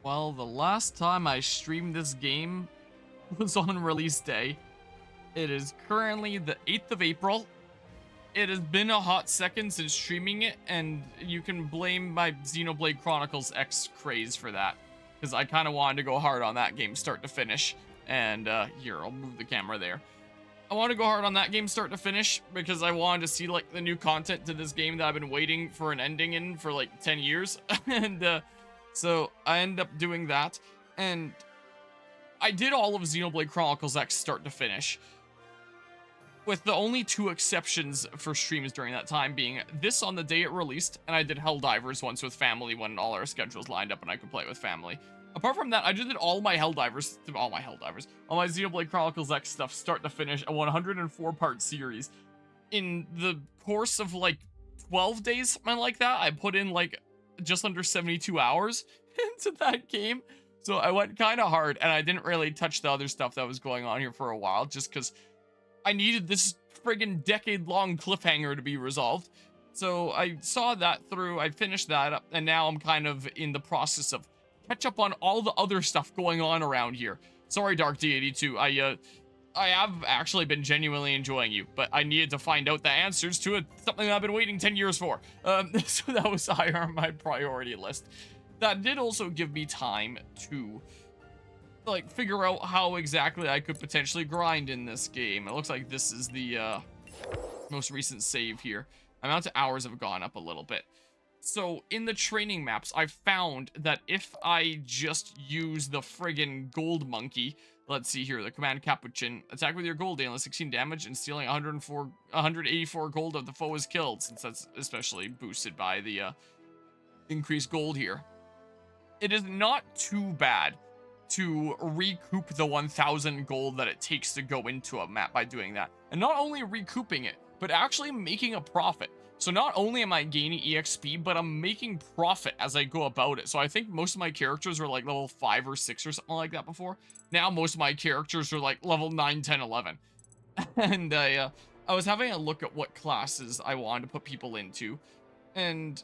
Well, the last time I streamed this game was on release day. It is currently the 8th of April. It has been a hot second since streaming it, and you can blame my Xenoblade Chronicles X craze for that. Because I kind of wanted to go hard on that game start to finish. And here, I'll move the camera there. I want to go hard on that game start to finish because I wanted to see like the new content to this game that I've been waiting for an ending in for like 10 years. And so I ended up doing that. And I did all of Xenoblade Chronicles X start to finish, with the only two exceptions for streams during that time being this on the day it released, and I did Helldivers once with family when all our schedules lined up and I could play with family. Apart from that, I just did all my Helldivers, all my Xenoblade Chronicles X stuff start to finish, a 104-part series. In the course of like 12 days, something like that, I put in like just under 72 hours into that game. So I went kind of hard, and I didn't really touch the other stuff that was going on here for a while, just because I needed this friggin' decade-long cliffhanger to be resolved. So I saw that through, I finished that up, and now I'm kind of in the process of catch up on all the other stuff going on around here. Sorry, Dark Deity 2. I have actually been genuinely enjoying you, but I needed to find out the answers to something that I've been waiting 10 years for. So that was higher on my priority list. That did also give me time to like figure out how exactly I could potentially grind in this game. It looks like this is the most recent save here. My amount of hours have gone up a little bit. So in the training maps, I found that if I just use the friggin' gold monkey, let's see here, the command Capuchin, attack with your gold, dealing 16 damage and stealing 184 gold of the foe is killed, since that's especially boosted by the increased gold here. It is not too bad to recoup the 1,000 gold that it takes to go into a map by doing that. And not only recouping it, but actually making a profit. So not only am I gaining EXP, but I'm making profit as I go about it. So I think most of my characters were like level 5 or 6 or something like that before. Now most of my characters are like level 9, 10, 11. And I was having a look at what classes I wanted to put people into. And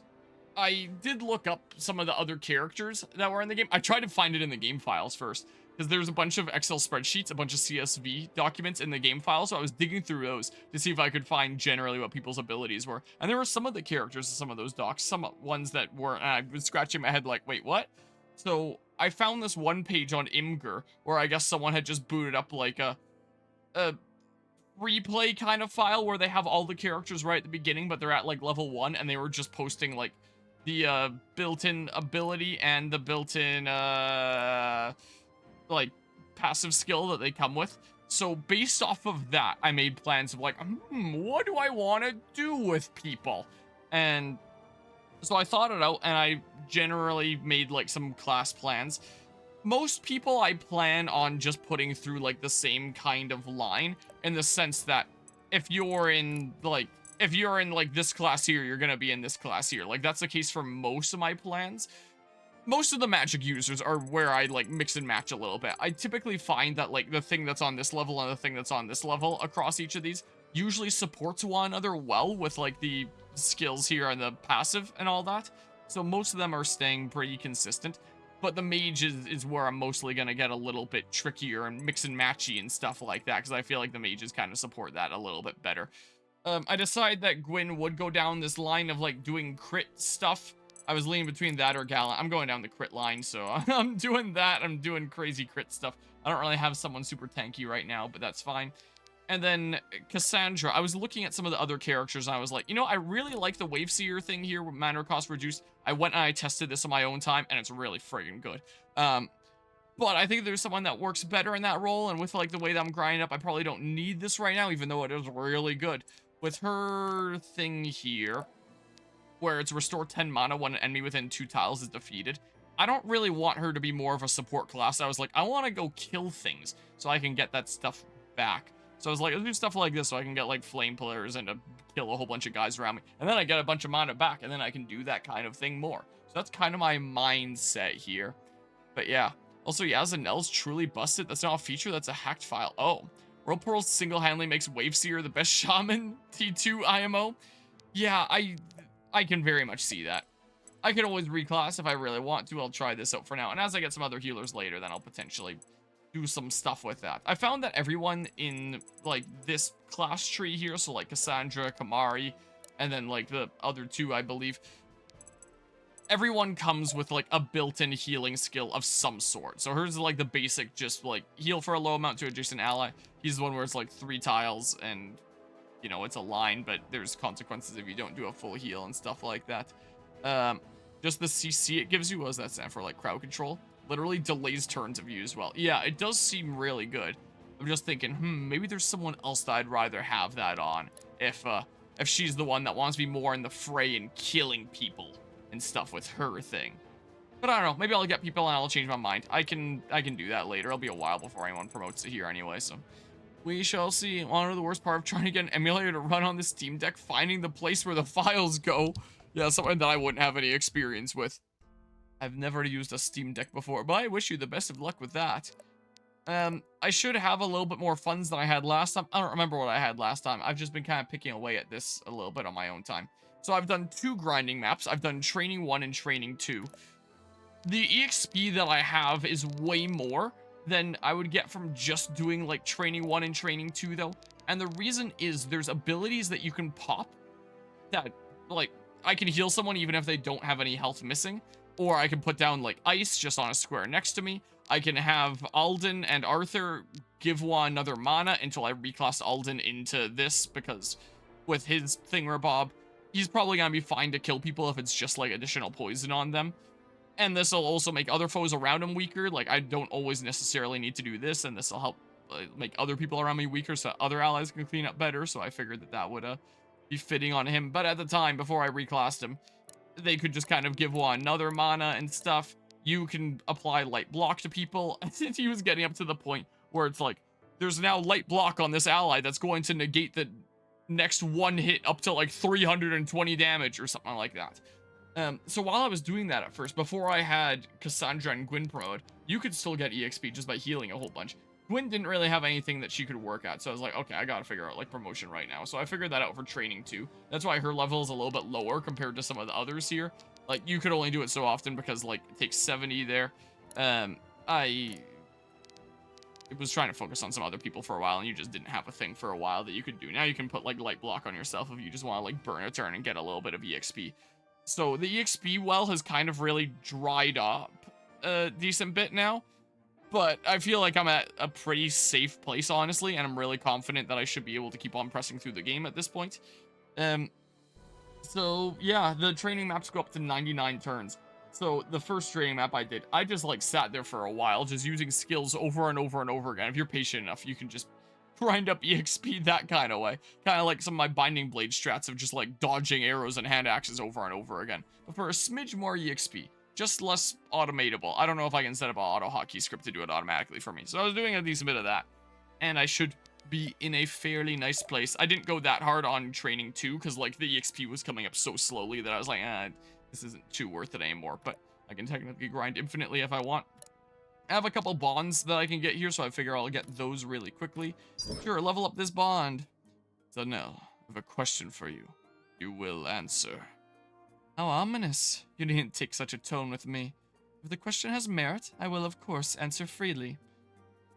I did look up some of the other characters that were in the game. I tried to find it in the game files first, because there's a bunch of Excel spreadsheets, a bunch of CSV documents in the game file, so I was digging through those to see if I could find generally what people's abilities were. And there were some of the characters in some of those docs, some ones that weren't, and I was scratching my head like, wait, what? So I found this one page on Imgur, where I guess someone had just booted up like a replay kind of file where they have all the characters right at the beginning, but they're at like level 1, and they were just posting like the built-in ability and the built-in like passive skill that they come with. So based off of that, I made plans of like, what do I want to do with people? And so I thought it out, and I generally made like some class plans. Most people I plan on just putting through like the same kind of line, in the sense that if you're in this class here, you're gonna be in this class here. Like, that's the case for most of my plans. Most of the magic users are where I like mix and match a little bit. I typically find that like the thing that's on this level and the thing that's on this level across each of these usually supports one another well with like the skills here and the passive and all that. So most of them are staying pretty consistent. But the mage is where I'm mostly going to get a little bit trickier and mix and matchy and stuff like that, because I feel like the mages kind of support that a little bit better. I decided that Gwyn would go down this line of like doing crit stuff. I was leaning between that or Gallant. I'm going down the crit line, so I'm doing that. I'm doing crazy crit stuff. I don't really have someone super tanky right now, but that's fine. And then Cassandra, I was looking at some of the other characters, and I was like, you know, I really like the Wave Seer thing here with mana cost reduced. I went and I tested this on my own time, and it's really friggin' good. But I think there's someone that works better in that role, and with like the way that I'm grinding up, I probably don't need this right now, even though it is really good. With her thing here, where it's restore 10 mana when an enemy within 2 tiles is defeated, I don't really want her to be more of a support class. I was like, I want to go kill things so I can get that stuff back. So I was like, I'll do stuff like this so I can get like flame pillars and kill a whole bunch of guys around me. And then I get a bunch of mana back, and then I can do that kind of thing more. So that's kind of my mindset here. But yeah. Also, Yazanel's truly busted. That's not a feature, that's a hacked file. Oh. World Pearl single-handedly makes Wave Seer the best shaman T2 IMO. Yeah, I can very much see that. I can always reclass if I really want to. I'll try this out for now. And as I get some other healers later, then I'll potentially do some stuff with that. I found that everyone in, like, this class tree here, so, like, Cassandra, Kamari, and then, like, the other two, I believe, everyone comes with, like, a built-in healing skill of some sort. So hers is, like, the basic, just, like, heal for a low amount to adjacent ally. He's the one where it's, like, 3 tiles, and, you know, it's a line, but there's consequences if you don't do a full heal and stuff like that. Just the CC it gives you, what does that stand for? Like, crowd control? Literally delays turns of you as well. Yeah, it does seem really good. I'm just thinking, maybe there's someone else that I'd rather have that on. If she's the one that wants to be more in the fray and killing people and stuff with her thing. But I don't know, maybe I'll get people and I'll change my mind. I can do that later. It'll be a while before anyone promotes it here anyway, so we shall see. Want to know the worst part of trying to get an emulator to run on the Steam Deck? Finding the place where the files go. Yeah, something that I wouldn't have any experience with. I've never used a Steam Deck before, but I wish you the best of luck with that. I should have a little bit more funds than I had last time. I don't remember what I had last time. I've just been kind of picking away at this a little bit on my own time. So I've done 2 grinding maps. I've done Training 1 and Training 2. The EXP that I have is way more than I would get from just doing, like, Training 1 and Training 2, though. And the reason is there's abilities that you can pop that, like, I can heal someone even if they don't have any health missing. Or I can put down, like, ice just on a square next to me. I can have Alden and Arthur give one another mana until I reclass Alden into this, because with his thingamabob, he's probably going to be fine to kill people if it's just, like, additional poison on them. And this will also make other foes around him weaker. Like, I don't always necessarily need to do this, and this will help make other people around me weaker so other allies can clean up better. So I figured that that would be fitting on him. But at the time, before I reclassed him, they could just kind of give one another mana and stuff. You can apply light block to people. He was getting up to the point where it's like, there's now light block on this ally that's going to negate the next one hit up to like 320 damage or something like that. So while I was doing that at first, before I had Cassandra and Gwyn promoted, you could still get EXP just by healing a whole bunch. Gwyn didn't really have anything that she could work at, so I was like, okay, I gotta figure out, like, promotion right now. So I figured that out for Training 2. That's why her level is a little bit lower compared to some of the others here. Like, you could only do it so often because, like, it takes 70 there. I was trying to focus on some other people for a while, and you just didn't have a thing for a while that you could do. Now you can put, like, light block on yourself if you just want to, like, burn a turn and get a little bit of EXP. So the EXP well has kind of really dried up a decent bit now. But I feel like I'm at a pretty safe place, honestly, and I'm really confident that I should be able to keep on pressing through the game at this point. So, yeah, the training maps go up to 99 turns. So, the first training map I did, I just, like, sat there for a while, just using skills over and over and over again. If you're patient enough, you can just grind up EXP that kind of way. Kind of like some of my Binding Blade strats of just, like, dodging arrows and hand axes over and over again. But for a smidge more EXP. Just less automatable. I don't know if I can set up an auto hotkey script to do it automatically for me. So I was doing a decent bit of that. And I should be in a fairly nice place. I didn't go that hard on Training 2 because, like, the EXP was coming up so slowly that I was like, this isn't too worth it anymore. But I can technically grind infinitely if I want. I have a couple bonds that I can get here, so I figure I'll get those really quickly. Sure, level up this bond. Zanel, I have a question for you. You will answer. How ominous. You needn't take such a tone with me. If the question has merit, I will of course answer freely.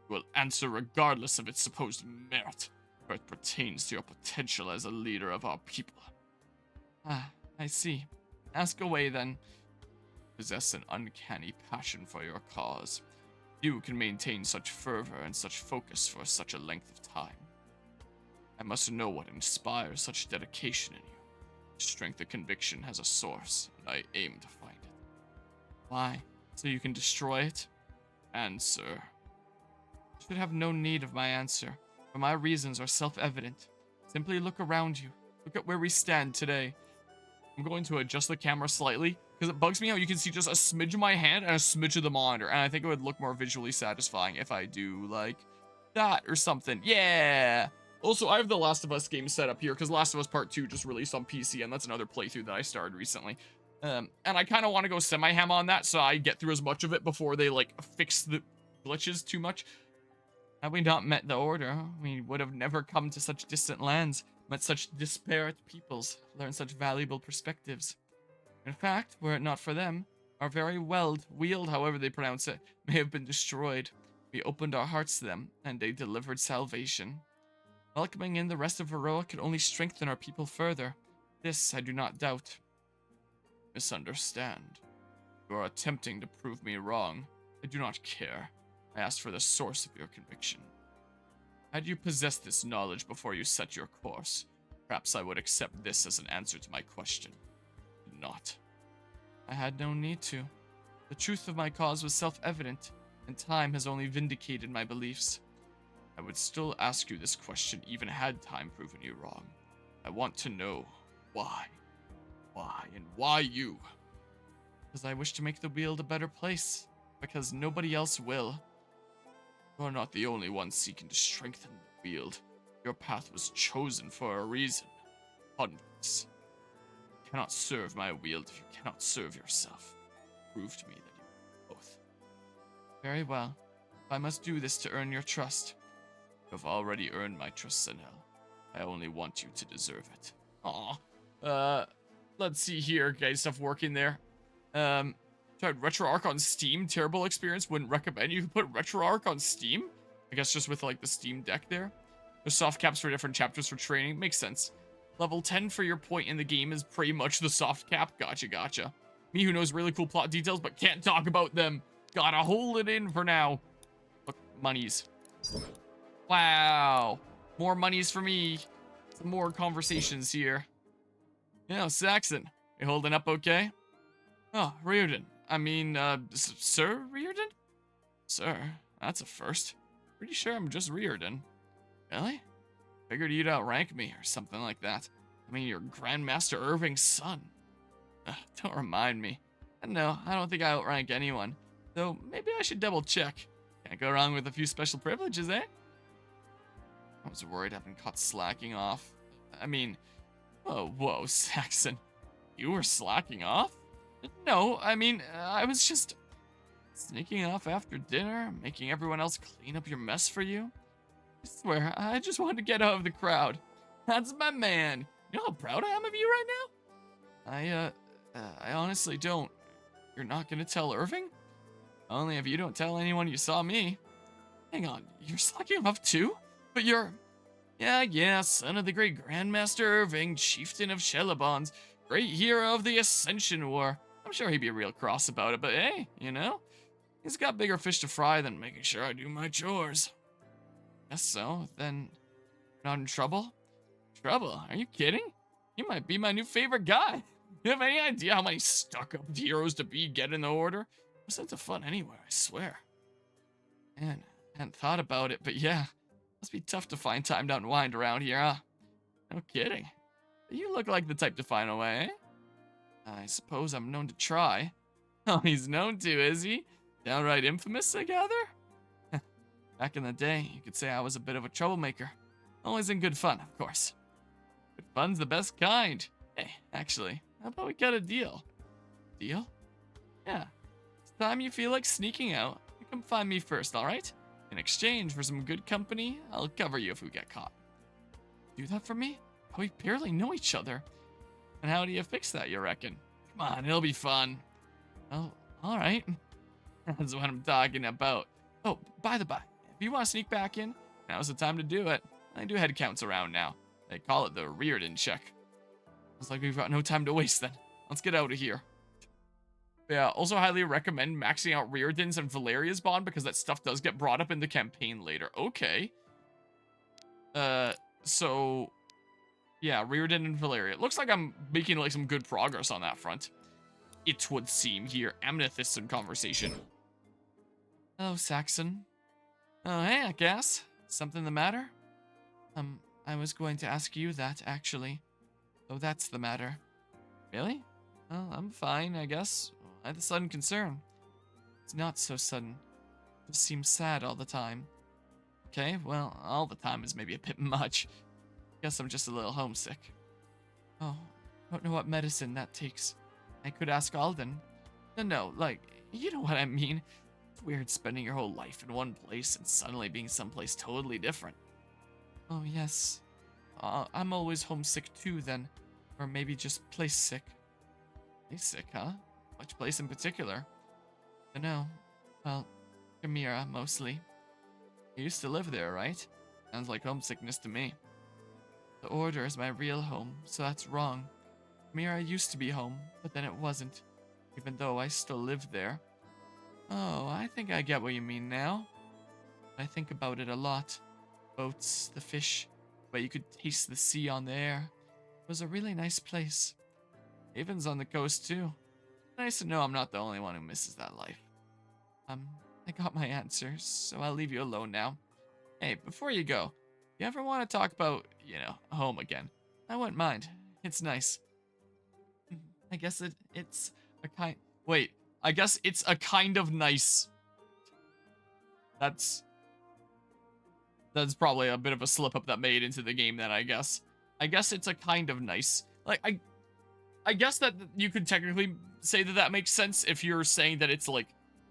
You will answer regardless of its supposed merit, for it pertains to your potential as a leader of our people. Ah, I see. Ask away then. You possess an uncanny passion for your cause. Few can maintain such fervor and such focus for such a length of time. I must know what inspires such dedication in you. Strength of conviction has a source, and I aim to find it. Why? So you can destroy it? Answer. You should have no need of my answer, for my reasons are self-evident. Simply look around you. Look at where we stand today. I'm going to adjust the camera slightly, because it bugs me how you can see just a smidge of my hand and a smidge of the monitor, and I think it would look more visually satisfying if I do, like, that or something. Yeah! Also, I have the Last of Us game set up here, because Last of Us Part 2 just released on PC, and that's another playthrough that I started recently. And I kind of want to go semi-ham on that, so I get through as much of it before they, like, fix the glitches too much. Had we not met the Order, we would have never come to such distant lands, met such disparate peoples, learned such valuable perspectives. In fact, were it not for them, our very wheel, however they pronounce it, may have been destroyed. We opened our hearts to them, and they delivered salvation. Welcoming in the rest of Varroa could only strengthen our people further. This I do not doubt. Misunderstand. You are attempting to prove me wrong. I do not care. I asked for the source of your conviction. Had you possessed this knowledge before you set your course, perhaps I would accept this as an answer to my question. But not. I had no need to. The truth of my cause was self-evident, and time has only vindicated my beliefs. I would still ask you this question even had time proven you wrong. I want to know why. Why, and why you? Because I wish to make the world a better place. Because nobody else will. You are not the only one seeking to strengthen the field. Your path was chosen for a reason. Hundreds. You cannot serve my wield if you cannot serve yourself. Prove to me that you are both. Very well. If I must do this to earn your trust. You have already earned my trust, Senel. I only want you to deserve it. Aw. Let's see here. Guys, stuff working there. Tried RetroArch on Steam. Terrible experience. Wouldn't recommend you put RetroArch on Steam. I guess just with like the Steam Deck there. There's soft caps for different chapters for training. Makes sense. Level 10 for your point in the game is pretty much the soft cap. Gotcha. Me who knows really cool plot details but can't talk about them. Gotta hold it in for now. Look, monies. Wow. More monies for me. Some more conversations here. Yeah, Saxon. You holding up okay? Oh, Reardon. I mean, Sir Reardon? Sir, that's a first. Pretty sure I'm just Reardon. Really? Figured you'd outrank me or something like that. I mean, you're Grandmaster Irving's son. Don't remind me. No, I don't think I outrank anyone. Though, maybe I should double check. Can't go wrong with a few special privileges, eh? I was worried I've been caught slacking off. I mean, whoa, Saxon. You were slacking off? No, I mean, I was just sneaking off after dinner, making everyone else clean up your mess for you. I swear, I just wanted to get out of the crowd. That's my man. You know how proud I am of you right now? I honestly don't. You're not gonna tell Irving? Only if you don't tell anyone you saw me. Hang on, you're slacking off too? But you're... Yeah, son of the great Grandmaster Irving, chieftain of Shelobons, great hero of the Ascension War. I'm sure he'd be real cross about it, but hey, you know, he's got bigger fish to fry than making sure I do my chores. Guess so, then not in trouble? Trouble? Are you kidding? You might be my new favorite guy. You have any idea how many stuck-up heroes to be get in the order? No sense of fun anywhere, I swear. Man, I hadn't thought about it, but yeah, must be tough to find time to unwind around here, huh? No kidding. You look like the type to find a way, eh? I suppose I'm known to try. Oh, he's known to, is he? Downright infamous, I gather? Back in the day, you could say I was a bit of a troublemaker. Always in good fun, of course. Good fun's the best kind. Hey, actually, how about we got a deal? Deal? Yeah. It's time you feel like sneaking out, you come find me first, alright? In exchange for some good company, I'll cover you if we get caught. Do that for me? We barely know each other. And how do you fix that, you reckon? Come on, it'll be fun. Oh, alright. That's what I'm talking about. Oh, by the by, if you want to sneak back in, now's the time to do it. I do head counts around now. They call it the Reardon check. Looks like we've got no time to waste then. Let's get out of here. Yeah, also highly recommend maxing out Reardon's and Valeria's bond because that stuff does get brought up in the campaign later. Okay. So... yeah, Reardon and Valeria. It looks like I'm making like some good progress on that front. It would seem here. Amethyst in conversation. Oh, Saxon. Oh, hey, I guess. Something the matter? I was going to ask you that, actually. Oh, that's the matter. Really? Well, I'm fine, I guess. Why the sudden concern? It's not so sudden. It just seems sad all the time. Okay, well, all the time is maybe a bit much. Guess I'm just a little homesick. Oh, I don't know what medicine that takes. I could ask Alden. No, like, you know what I mean. It's weird spending your whole life in one place and suddenly being someplace totally different. Oh, yes. I'm always homesick too, then. Or maybe just place sick. He's sick, huh? Which place in particular? I know. Well, Chimera, mostly. You used to live there, right? Sounds like homesickness to me. The Order is my real home, so that's wrong. Chimera used to be home, but then it wasn't, even though I still lived there. Oh, I think I get what you mean now. I think about it a lot. Boats, the fish, but you could taste the sea on the air. It was a really nice place. Haven's on the coast too. Nice to know I'm not the only one who misses that life. I got my answers, so I'll leave you alone now. Hey, before you go, you ever want to talk about, home again? I wouldn't mind. It's nice. I guess it's a kind... Wait, I guess it's a kind of nice. That's probably a bit of a slip-up that made into the game then, I guess. I guess it's a kind of nice. Like, I guess that you could technically say that that makes sense if you're saying that it's, like,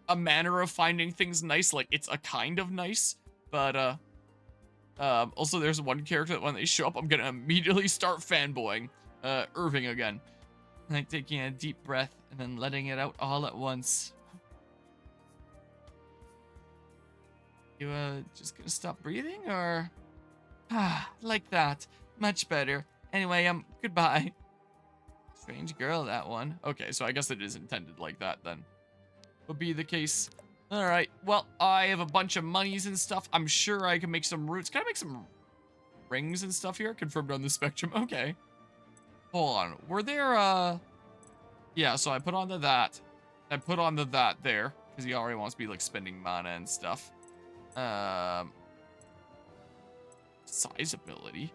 a manner of finding things nice. Like, it's a kind of nice. But, also there's one character that when they show up, I'm gonna immediately start fanboying. Irving again. Like taking a deep breath and then letting it out all at once. You, just gonna stop breathing, or? Like that. Much better. Anyway, goodbye. Strange girl, that one. Okay, so I guess it is intended like that, then. Would be the case. Alright, well, I have a bunch of monies and stuff. I'm sure I can make some roots. Can I make some rings and stuff here? Confirmed on the spectrum. Okay. Hold on. Were there, yeah, so I put on the that. I put on the that there, because he already wants to be, like, spending mana and stuff. Size ability.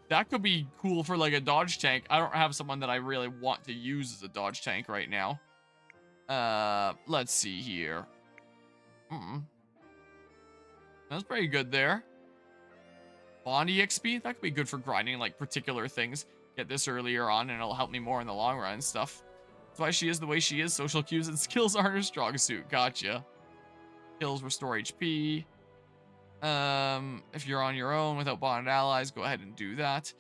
That could be cool for, like, a dodge tank. I don't have someone that I really want to use as a dodge tank right now. Let's see here. That's pretty good there. Bond EXP? That could be good for grinding, like, particular things. Get this earlier on, and it'll help me more in the long run and stuff. That's why she is the way she is. Social cues and skills aren't her strong suit. Gotcha. Skills restore HP. If you're on your own without bonded allies, go ahead and do that.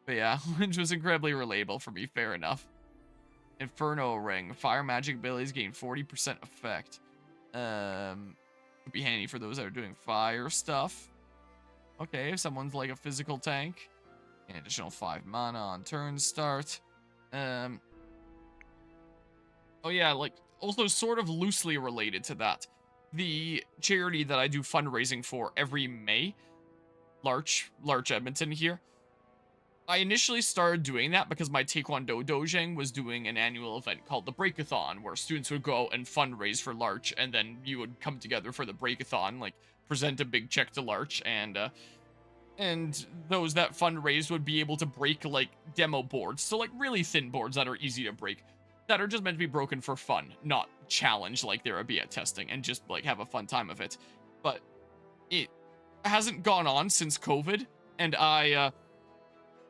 But yeah, which was incredibly relatable for me. Fair enough. Inferno Ring. Fire magic abilities gain 40% effect. Would be handy for those that are doing fire stuff. Okay, if someone's like a physical tank. An additional 5 mana on turn start. Oh yeah, like, also sort of loosely related to that. The charity that I do fundraising for every May, Larch Edmonton here, I initially started doing that because my Taekwondo Dojang was doing an annual event called the Breakathon, where students would go out and fundraise for Larch, and then you would come together for the Breakathon, like, present a big check to Larch, and those that fundraise would be able to break, like, demo boards. So, like, really thin boards that are easy to break. That are just meant to be broken for fun, not challenge like there would be at testing, and just, like, have a fun time of it. But it hasn't gone on since COVID, and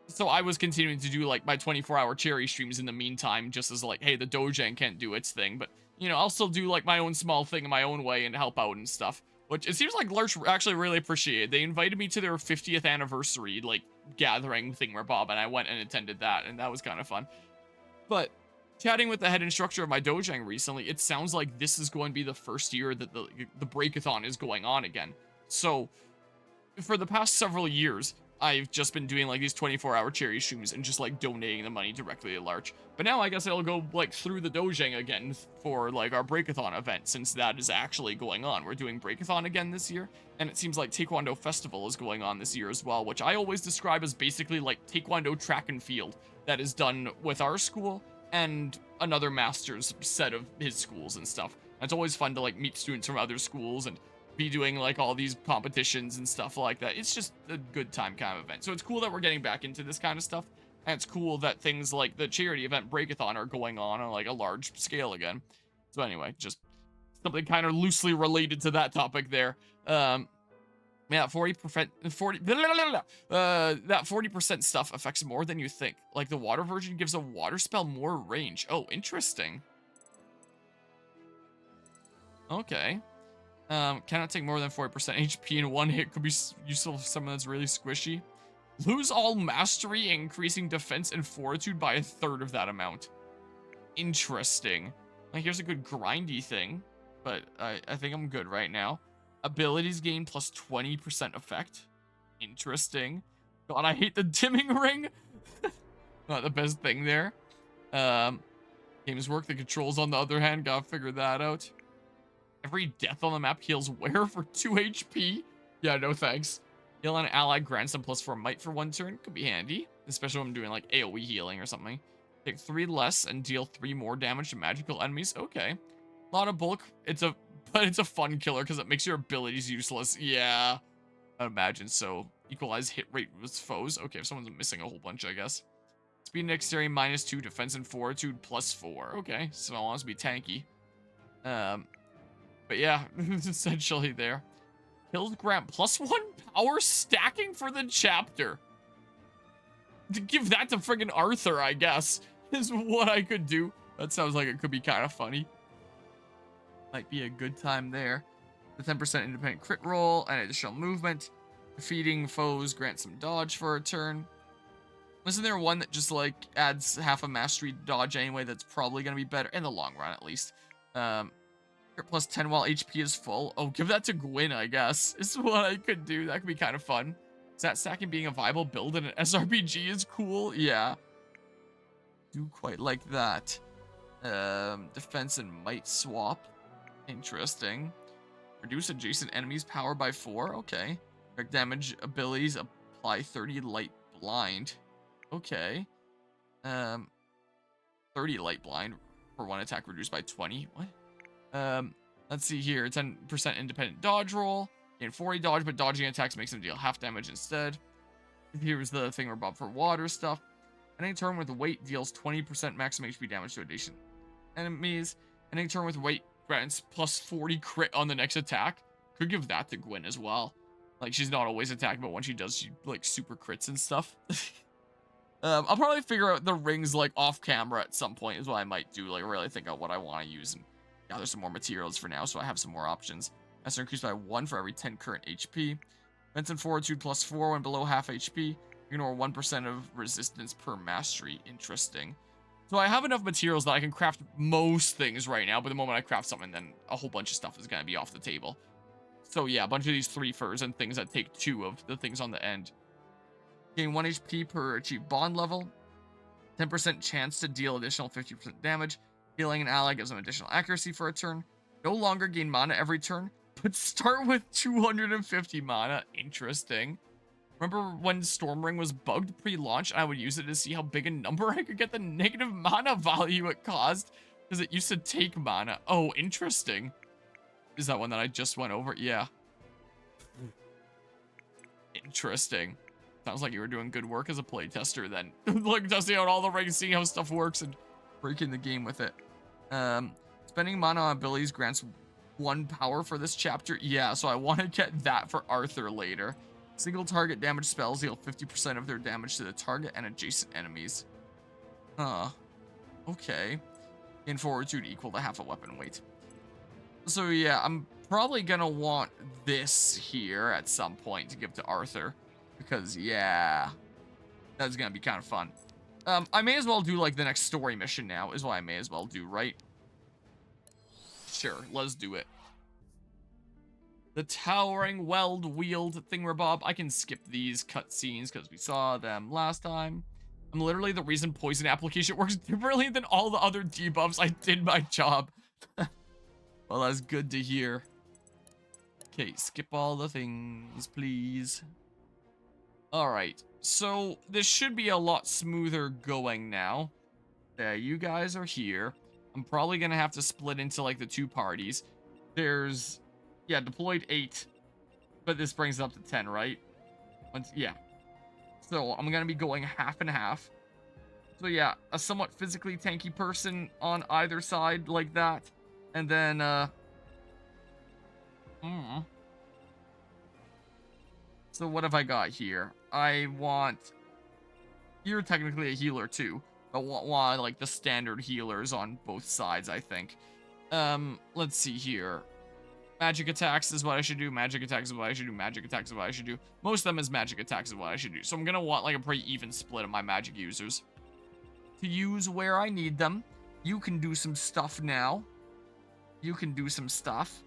so I was continuing to do, like, my 24-hour cherry streams in the meantime, just as, like, hey, the Dojang can't do its thing, but, you know, I'll still do, like, my own small thing in my own way and help out and stuff. Which it seems like Lurch actually really appreciated. They invited me to their 50th anniversary, like, gathering thingamabob, and I went and attended that, and that was kind of fun. But chatting with the head instructor of my Dojang recently, it sounds like this is going to be the first year that the Breakathon is going on again. So, for the past several years, I've just been doing, like, these 24-hour cherry streams and just, like, donating the money directly to Larch. But now I guess it'll go, like, through the Dojang again for, like, our Breakathon event, since that is actually going on. We're doing Breakathon again this year, and it seems like Taekwondo Festival is going on this year as well, which I always describe as basically, like, Taekwondo track and field that is done with our school and another master's set of his schools and stuff. And it's always fun to, like, meet students from other schools and be doing, like, all these competitions and stuff like that. It's just a good time kind of event. So it's cool that we're getting back into this kind of stuff. And it's cool that things like the charity event Breakathon are going on like, a large scale again. So anyway, just something kind of loosely related to that topic there. Yeah, 40%, that 40% stuff affects more than you think. Like, the water version gives a water spell more range. Oh, interesting. Okay. Cannot take more than 40% HP in one hit. Could be useful for someone that's really squishy. Lose all mastery, increasing defense and fortitude by 1/3 of that amount. Interesting. Like, here's a good grindy thing, but I think I'm good right now. Abilities gain plus 20% effect. Interesting. God, I hate the dimming ring. Not the best thing there. Games work. The controls, on the other hand, gotta figure that out. Every death on the map heals where for 2 HP? Yeah, no thanks. Heal an ally grants them +4 might for 1 turn. Could be handy, especially when I'm doing like AoE healing or something. Take 3 less and deal 3 more damage to magical enemies. Okay. A lot of bulk. But it's a fun killer because it makes your abilities useless. Yeah, I'd imagine so. Equalize hit rate with foes. Okay, if someone's missing a whole bunch, I guess. Speed and dexterity -2, defense and fortitude +4. Okay, so it wants to be tanky. But yeah, essentially there. Kills grant +1 power stacking for the chapter. To give that to friggin' Arthur, I guess, is what I could do. That sounds like it could be kind of funny. Might be a good time there. The 10% independent crit roll and additional movement. Defeating foes grants some dodge for a turn. Isn't there one that just like adds half a mastery dodge anyway? That's probably gonna be better in the long run, at least. Crit plus 10 while HP is full. Oh, give that to Gwyn, I guess. Is what I could do. That could be kind of fun. Stat stacking being a viable build in an SRPG is cool. Yeah. Do quite like that. Defense and might swap. Interesting. Reduce adjacent enemies' power by 4. Okay. Direct damage abilities apply 30 light blind. Okay. 30 light blind for 1 attack reduced by 20. What? Let's see here. 10% independent dodge roll. Gain 40 dodge, but dodging attacks makes them deal half damage instead. Here's the thingamabob for water stuff. Any turn with weight deals 20% maximum HP damage to adjacent enemies. Any turn with weight grants +40 crit on the next attack. Could give that to Gwyn as well. Like, she's not always attacking, but when she does, she, like, super crits and stuff. I'll probably figure out the rings, like, off camera at some point is what I might do. Like, really think out what I want to use and gather some more materials for now so I have some more options. Master increased by 1 for every 10 current HP. Defense and fortitude +4 when below half HP. Ignore 1% of resistance per mastery. Interesting. So I have enough materials that I can craft most things right now, but the moment I craft something, then a whole bunch of stuff is going to be off the table. So yeah, a bunch of these 3 furs and things that take 2 of the things on the end. Gain 1 HP per achieved bond level. 10% chance to deal additional 50% damage. Healing an ally gives them additional accuracy for a turn. No longer gain mana every turn, but start with 250 mana. Interesting. Remember when Stormring was bugged pre-launch? I would use it to see how big a number I could get the negative mana value it caused, because it used to take mana. Oh, interesting. Is that one that I just went over? Yeah. Interesting. Sounds like you were doing good work as a playtester then. Like, testing out all the rings, seeing how stuff works, and breaking the game with it. Spending mana on abilities grants 1 power for this chapter. Yeah, so I want to get that for Arthur later. Single target damage spells deal 50% of their damage to the target and adjacent enemies. Okay. In fortitude equal to half a weapon weight. So yeah, I'm probably gonna want this here at some point to give to Arthur. Because, yeah, that's gonna be kind of fun. I may as well do, like, the next story mission now, is what I may as well do, right? Sure, let's do it. The Towering Weld-Wield Thingamabob. I can skip these cutscenes because we saw them last time. I'm literally the reason poison application works differently than all the other debuffs. I did my job. Well, that's good to hear. Okay, skip all the things, please. Alright, so this should be a lot smoother going now. Yeah, you guys are here. I'm probably gonna have to split into, like, the 2 parties. There's, yeah, deployed 8. But this brings it up to 10, right? Yeah. So, I'm gonna be going half and half. So, yeah, a somewhat physically tanky person on either side, like that. And then, So what have I got here? I want... You're technically a healer too. I want like the standard healers on both sides, I think. Let's see here. Magic attacks is what I should do. Magic attacks is what I should do. Magic attacks is what I should do. Most of them is magic attacks is what I should do. So I'm going to want like a pretty even split of my magic users to use where I need them. You can do some stuff now. You can do some stuff.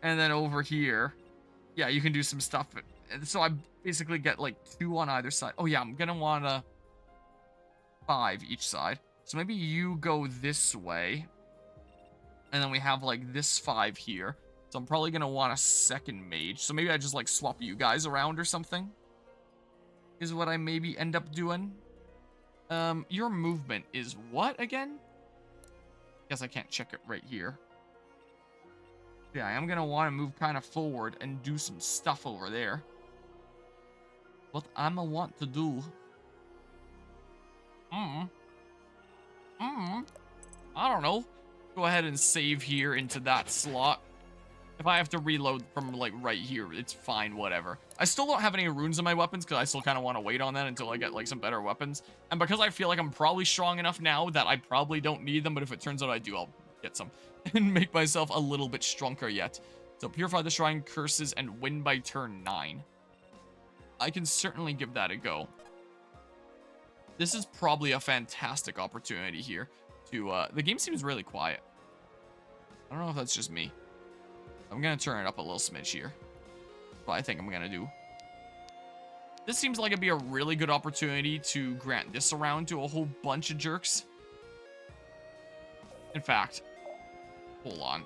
And then over here, yeah, you can do some stuff. So I basically get like 2 on either side. Oh yeah, I'm going to want a 5 each side. So maybe you go this way. And then we have like this 5 here. So I'm probably going to want a second mage. So maybe I just like swap you guys around or something. Is what I maybe end up doing. Your movement is what again? Guess I can't check it right here. Yeah, I am going to want to move kind of forward and do some stuff over there. What I'm going to want to do. I don't know. Go ahead and save here into that slot. If I have to reload from like right here, it's fine, whatever. I still don't have any runes on my weapons because I still kind of want to wait on that until I get like some better weapons. And because I feel like I'm probably strong enough now that I probably don't need them, but if it turns out I do, I'll get some and make myself a little bit stronger yet. So purify the shrine, curses, and win by turn 9. I can certainly give that a go. This is probably a fantastic opportunity here to, the game seems really quiet. I don't know if that's just me. I'm going to turn it up a little smidge here. That's what I think I'm going to do. This seems like it'd be a really good opportunity to grant this around to a whole bunch of jerks. In fact, hold on.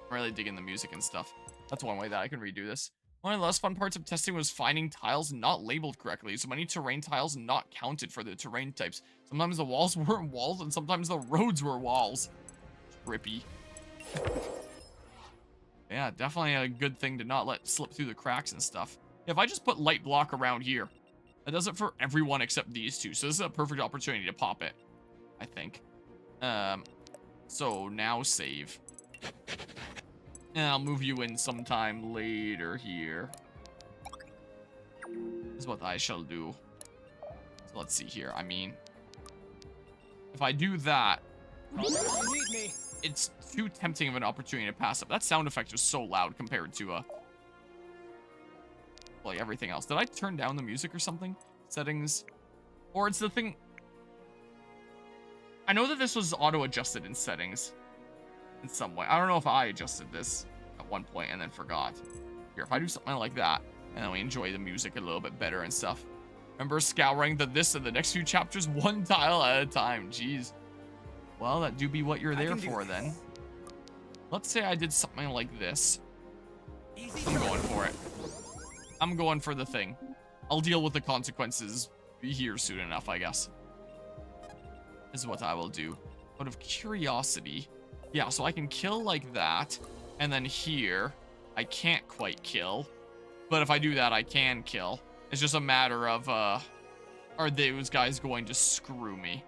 I'm really digging the music and stuff. That's one way that I can redo this. One of the less fun parts of testing was finding tiles not labeled correctly. So many terrain tiles not counted for the terrain types. Sometimes the walls weren't walls and sometimes the roads were walls. Trippy. Yeah, definitely a good thing to not let slip through the cracks and stuff. If I just put light block around here, that does it for everyone except these two. So this is a perfect opportunity to pop it, I think. So now save. And I'll move you in sometime later here. Is what I shall do. So let's see here. I mean, if I do that, it's too tempting of an opportunity to pass up. That sound effect was so loud compared to like everything else. Did I turn down the music or something? Settings, or it's the thing. I know that this was auto-adjusted in settings in some way. I don't know if I adjusted this at one point and then forgot. Here, if I do something like that, and then we enjoy the music a little bit better and stuff. Remember scouring this and the next few chapters one tile at a time. Jeez. Well, that do be what you're there for then. Let's say I did something like this. I'm going for it. I'm going for the thing. I'll deal with the consequences here soon enough, I guess. Is what I will do. Out of curiosity. Yeah, so I can kill like that. And then here, I can't quite kill. But if I do that, I can kill. It's just a matter of, are those guys going to screw me?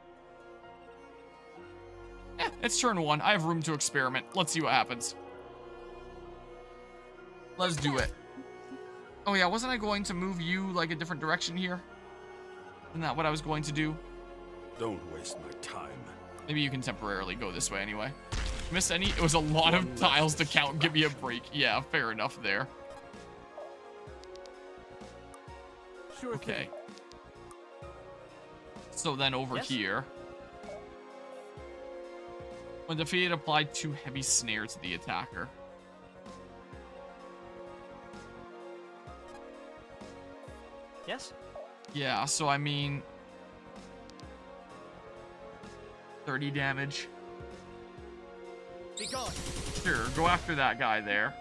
Eh, it's turn 1. I have room to experiment. Let's see what happens. Let's do it. Oh yeah, wasn't I going to move you like a different direction here? Isn't that what I was going to do? Don't waste my time. Maybe you can temporarily go this way anyway. Miss any? It was a lot of tiles to count. Give me a break. Yeah, fair enough there. Sure okay. So then over here. When defeated, apply 2 heavy snare to the attacker. Yes? Yeah, so I mean... 30 damage. Be gone. Sure, go after that guy there.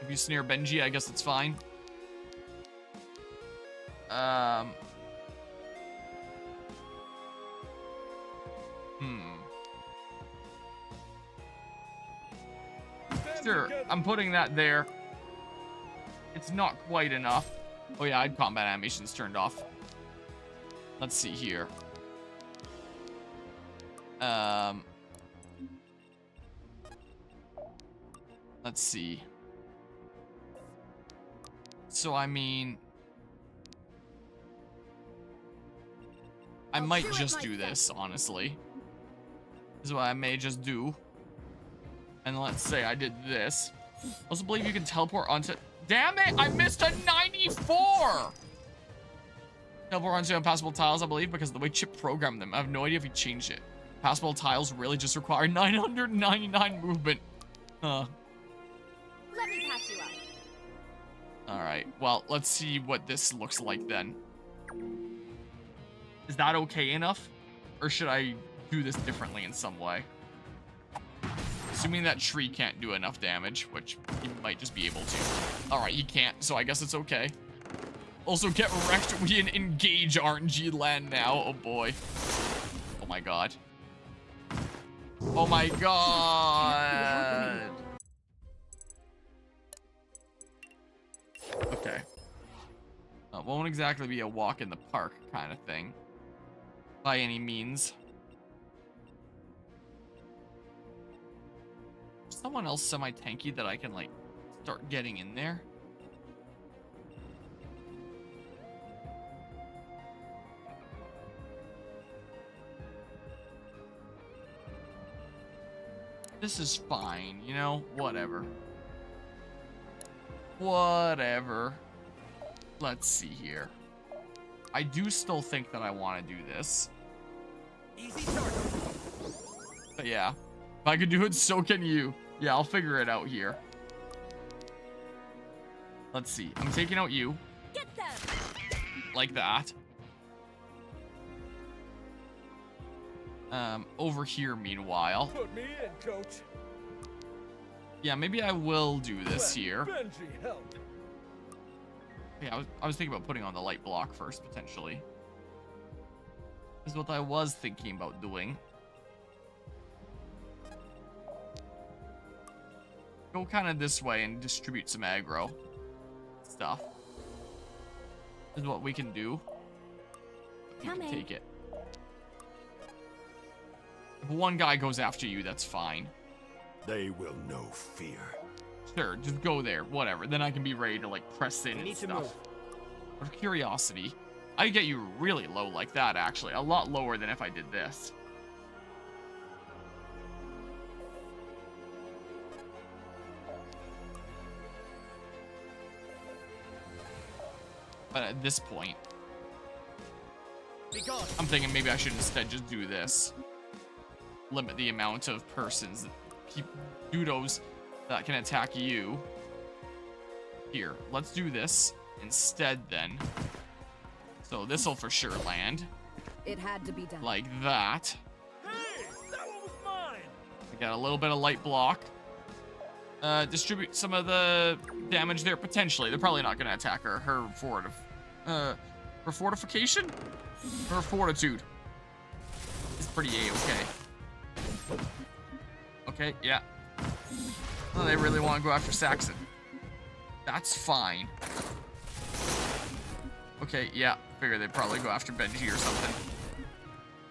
If you snare Benji, I guess it's fine. Sure, I'm putting that there. It's not quite enough. Oh yeah, I had combat animations turned off. Let's see here. Let's see. So, I mean... I might just do this, honestly. This is what I may just do. And let's say I did this. I also believe you can teleport onto... Damn it! I missed a 94! Teleport onto impassable tiles, I believe, because of the way Chip programmed them. I have no idea if he changed it. Passable tiles really just require 999 movement. Huh. Let me patch you up. Alright, well, let's see what this looks like then. Is that okay enough? Or should I do this differently in some way? Assuming that tree can't do enough damage, which he might just be able to. Alright, he can't, so I guess it's okay. Also, get wrecked. We in engage RNG land now. Oh boy. Oh my god. Oh my god. Okay. Won't exactly be a walk in the park kind of thing. By any means. Someone else semi-tanky that I can, like, start getting in there. This is fine, you know? Whatever. Whatever. Let's see here. I do still think that I want to do this. Easy target. But yeah. If I could do it, so can you. Yeah, I'll figure it out here. Let's see. I'm taking out you. Get them. Like that. Over here, meanwhile. Put me in, coach. Yeah, maybe I will do this here. Benji, help. Yeah, I was thinking about putting on the light block first, potentially. Is what I was thinking about doing. Go kind of this way and distribute some aggro stuff. Is what we can do. You can take it. If one guy goes after you, that's fine. They will know fear. Sure, just go there, whatever. Then I can be ready to, like, press in We and need to stuff. move. Out of curiosity, I get you really low like that, actually. A lot lower than if I did this. But at this point, Be gone. I'm thinking maybe I should instead just do this. Limit the amount of persons, dudos, that can attack you. Here, let's do this instead then. So this'll for sure land. It had to be done. Like that. Hey, that one was mine. I got a little bit of light block. Distribute some of the damage there potentially. They're probably not gonna attack her. Her fortification? Her fortitude is pretty A-okay. Okay, yeah. Oh, they really want to go after Saxon. That's fine. Okay, yeah. Figure they'd probably go after Benji or something.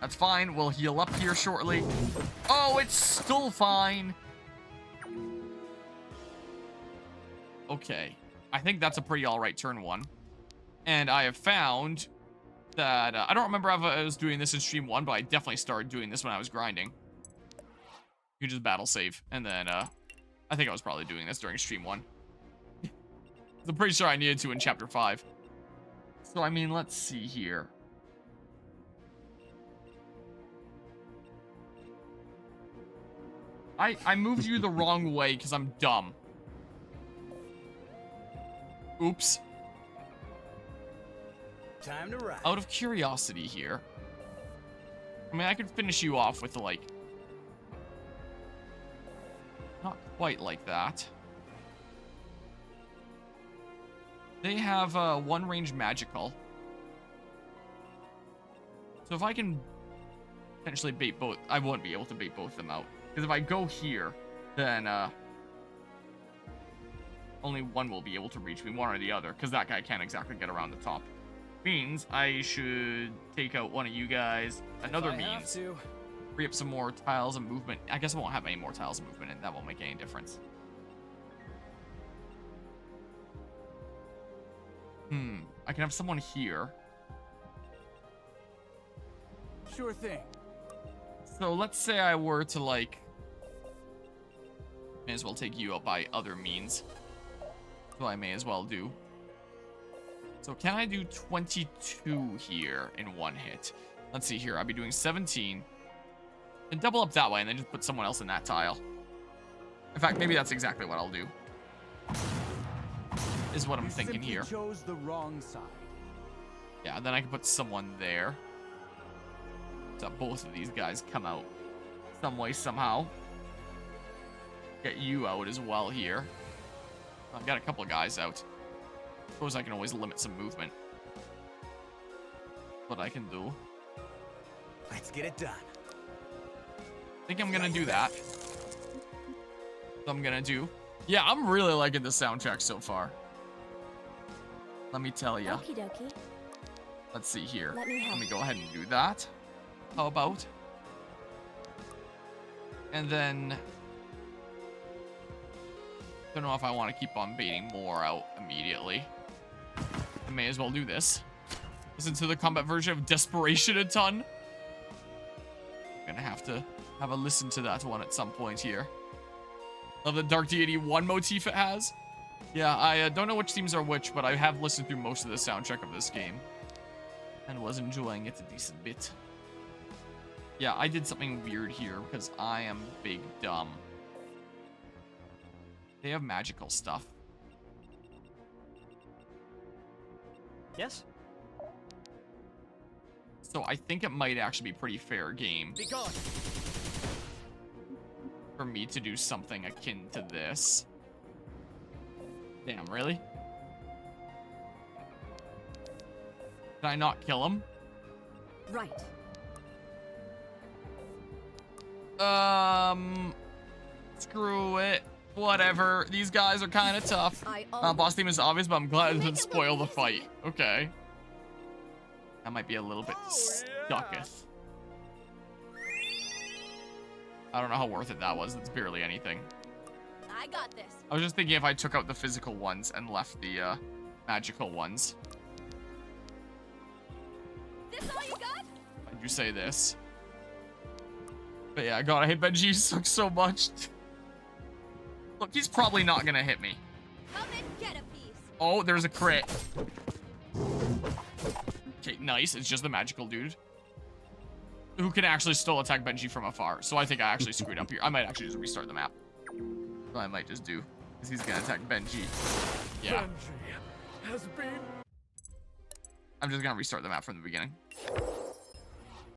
That's fine. We'll heal up here shortly. Oh, it's still fine. Okay. I think that's a pretty alright turn one. And I have found that... I don't remember if I was doing this in stream 1, but I definitely started doing this when I was grinding. You just battle save. And then, I think I was probably doing this during stream 1. I'm pretty sure I needed to in chapter 5. So, I mean, let's see here. I moved you the wrong way because I'm dumb. Oops. Time to ride. Out of curiosity here. I mean, I could finish you off with, like... Not quite like that. They have one range magical. So if I can potentially bait both... I won't be able to bait both of them out. Because if I go here, then only one will be able to reach me, one or the other. Because that guy can't exactly get around the top. Means I should take out one of you guys. Another means free up some more tiles of movement. I guess I won't have any more tiles of movement, and that won't make any difference. I can have someone here. Sure thing. So let's say I were to, like, May as well take you out by other means. So I may as well do. So can I do 22 here in one hit? Let's see here. I'll be doing 17. And double up that way and then just put someone else in that tile. In fact, maybe that's exactly what I'll do. Is what I'm thinking here. Chose the wrong side. Yeah, then I can put someone there. So both of these guys come out some way, somehow. Get you out as well here. I've got a couple of guys out. Suppose I can always limit some movement. What I can do. Let's get it done. I think I'm gonna do that. So I'm gonna do. Yeah, I'm really liking the soundtrack so far. Let me tell ya. Okie dokie. Let's see here. Let me help. Let me go ahead and do that. How about? And then don't know if I want to keep on baiting more out immediately. I may as well do this. Listen to the combat version of Desperation a ton. I'm gonna have to have a listen to that one at some point here. Love the Dark Deity 1 motif it has. Yeah, I don't know which themes are which, but I have listened through most of the soundtrack of this game. And was enjoying it a decent bit. Yeah, I did something weird here because I am big dumb. They have magical stuff. Yes? So I think it might actually be pretty fair game Be gone. for me to do something akin to this. Damn, really? Can I not kill him? Right. Screw it. Whatever. These guys are kind of tough. Boss theme is obvious, but I'm glad it didn't spoil the fight. Okay. That might be a little bit stucketh. I don't know how worth it that was. It's barely anything. I got this. I was just thinking if I took out the physical ones and left the magical ones. This all you got? Why'd you say this? But yeah, God, I hate Benji. He sucks so much. Look, he's probably not gonna hit me. Come and get a piece. Oh, there's a crit. Okay, nice. It's just the magical dude who can actually still attack Benji from afar. So I think I actually screwed up here. I might actually just restart the map. So I might just do, because he's gonna attack Benji. Yeah. Benji has been. I'm just gonna restart the map from the beginning.